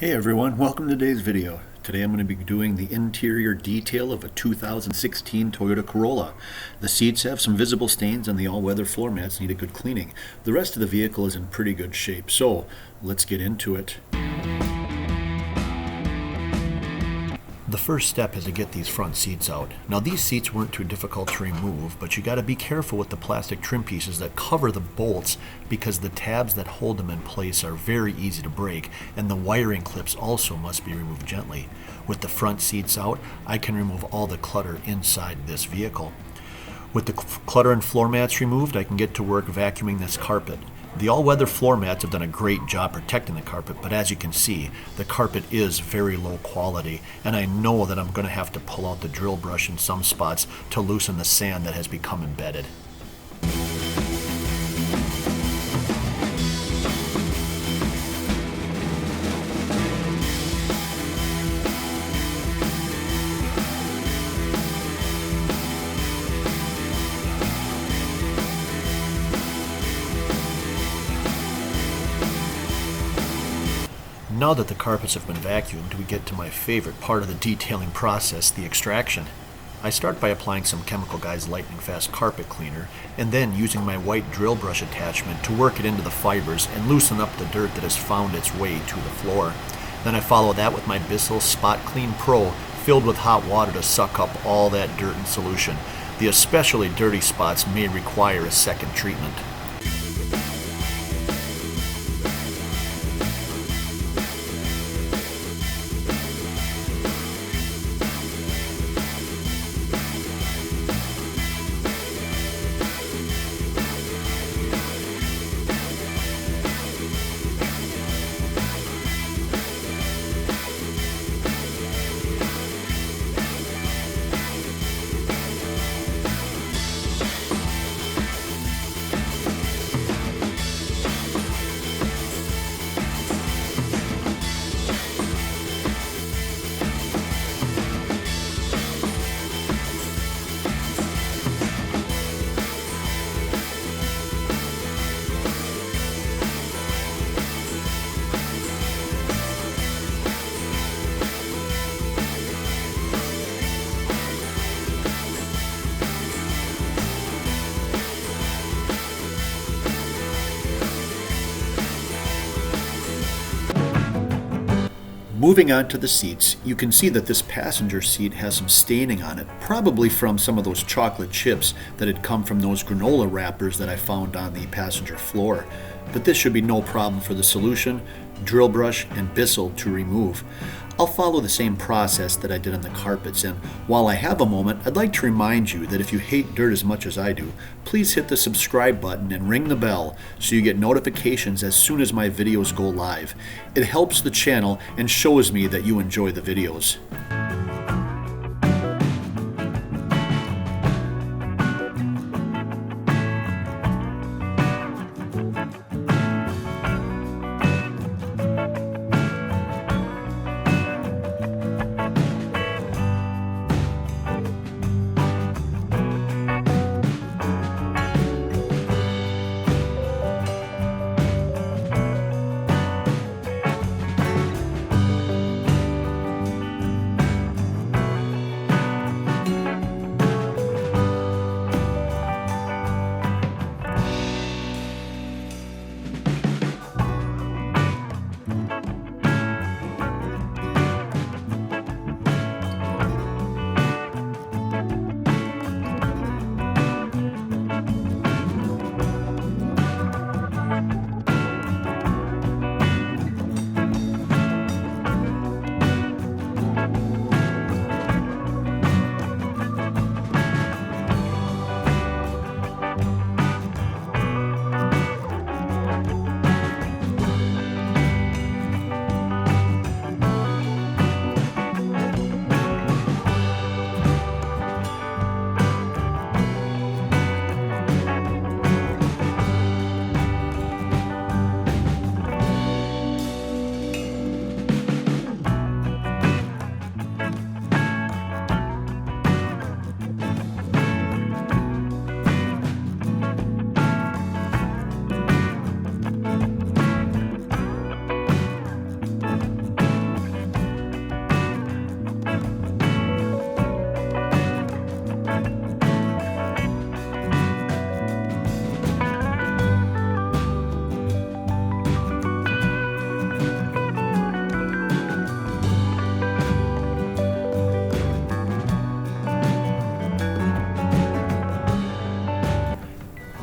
Hey everyone, welcome to today's video. Today I'm going to be doing the interior detail of a 2016 Toyota Corolla. The seats have some visible stains and the all-weather floor mats need a good cleaning. The rest of the vehicle is in pretty good shape, so let's get into it. The first step is to get these front seats out. Now these seats weren't too difficult to remove, but you got to be careful with the plastic trim pieces that cover the bolts because the tabs that hold them in place are very easy to break, and the wiring clips also must be removed gently. With the front seats out, I can remove all the clutter inside this vehicle. With the clutter and floor mats removed, I can get to work vacuuming this carpet. The all-weather floor mats have done a great job protecting the carpet, but as you can see, the carpet is very low quality, and I know that I'm going to have to pull out the drill brush in some spots to loosen the sand that has become embedded. Now that the carpets have been vacuumed, we get to my favorite part of the detailing process, the extraction. I start by applying some Chemical Guys lightning fast carpet cleaner, and then using my white drill brush attachment to work it into the fibers and loosen up the dirt that has found its way to the floor. Then I follow that with my Bissell Spot Clean Pro filled with hot water to suck up all that dirt in solution. The especially dirty spots may require a second treatment. Moving on to the seats, you can see that this passenger seat has some staining on it, probably from some of those chocolate chips that had come from those granola wrappers that I found on the passenger floor. But this should be no problem for the solution, drill brush, and Bissell to remove. I'll follow the same process that I did on the carpets, and while I have a moment, I'd like to remind you that if you hate dirt as much as I do, please hit the subscribe button and ring the bell so you get notifications as soon as my videos go live. It helps the channel and shows me that you enjoy the videos.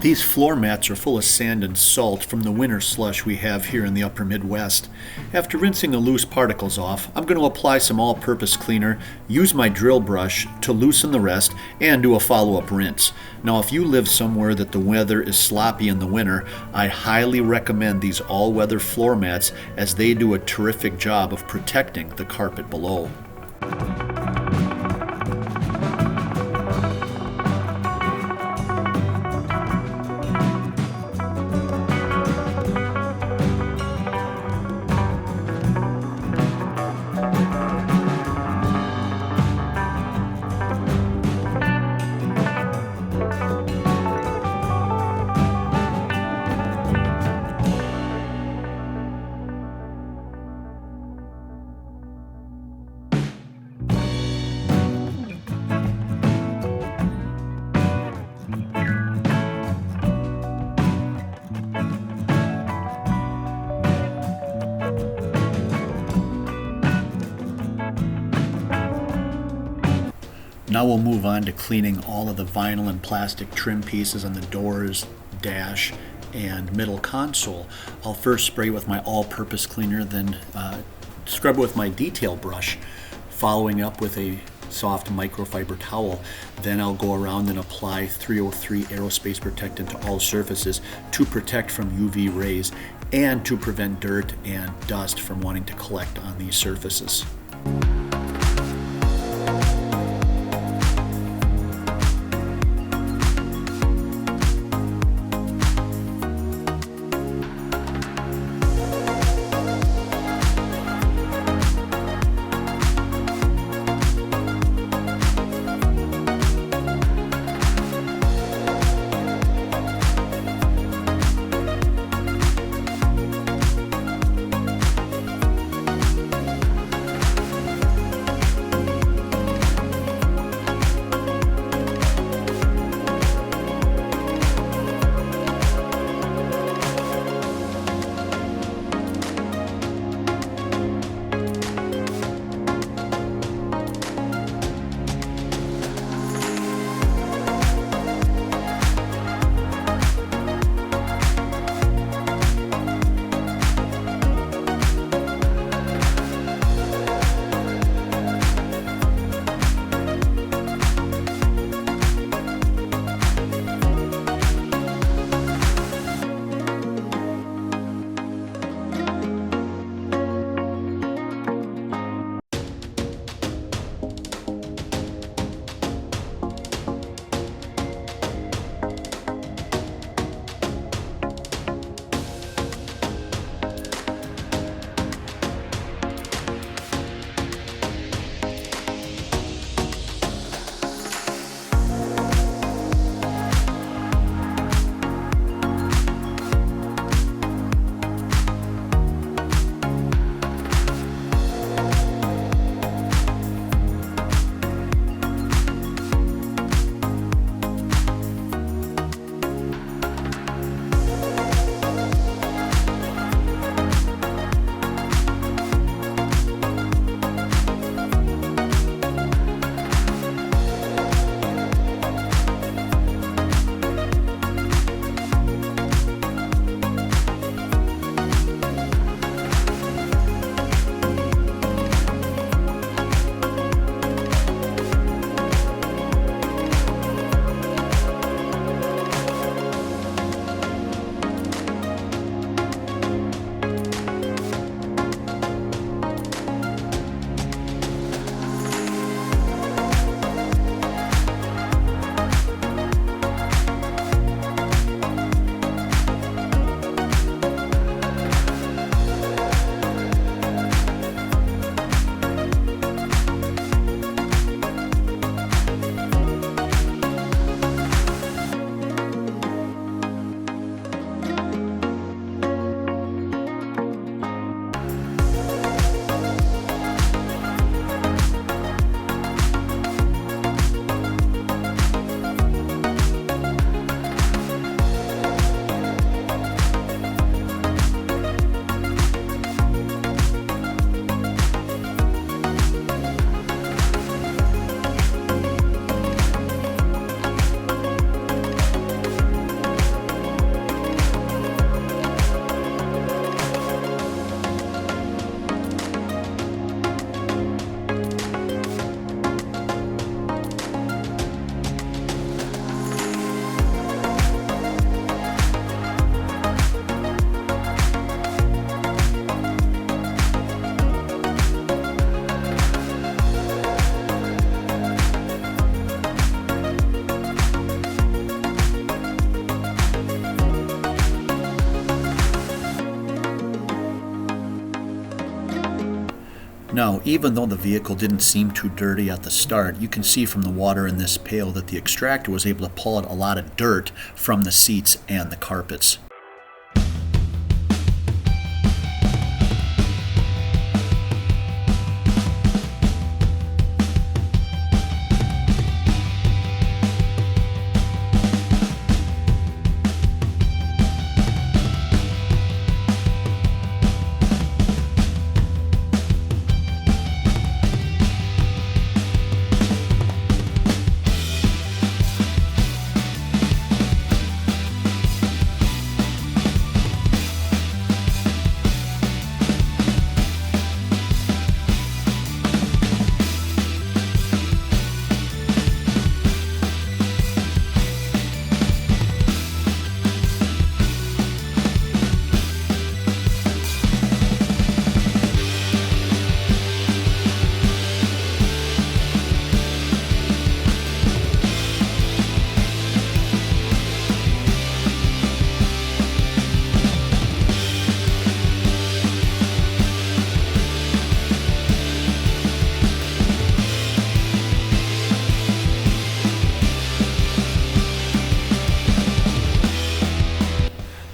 These floor mats are full of sand and salt from the winter slush we have here in the upper Midwest. After rinsing the loose particles off, I'm going to apply some all-purpose cleaner, use my drill brush to loosen the rest, and do a follow-up rinse. Now, if you live somewhere that the weather is sloppy in the winter, I highly recommend these all-weather floor mats as they do a terrific job of protecting the carpet below. Now we'll move on to cleaning all of the vinyl and plastic trim pieces on the doors, dash, and middle console. I'll first spray with my all-purpose cleaner, then scrub with my detail brush, following up with a soft microfiber towel. Then I'll go around and apply 303 aerospace protectant to all surfaces to protect from UV rays and to prevent dirt and dust from wanting to collect on these surfaces. Now, even though the vehicle didn't seem too dirty at the start, you can see from the water in this pail that the extractor was able to pull out a lot of dirt from the seats and the carpets.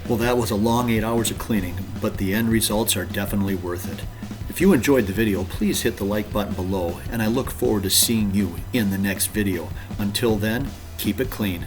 Well, that was a long 8 hours of cleaning, but the end results are definitely worth it. If you enjoyed the video, please hit the like button below, and I look forward to seeing you in the next video. Until then, keep it clean.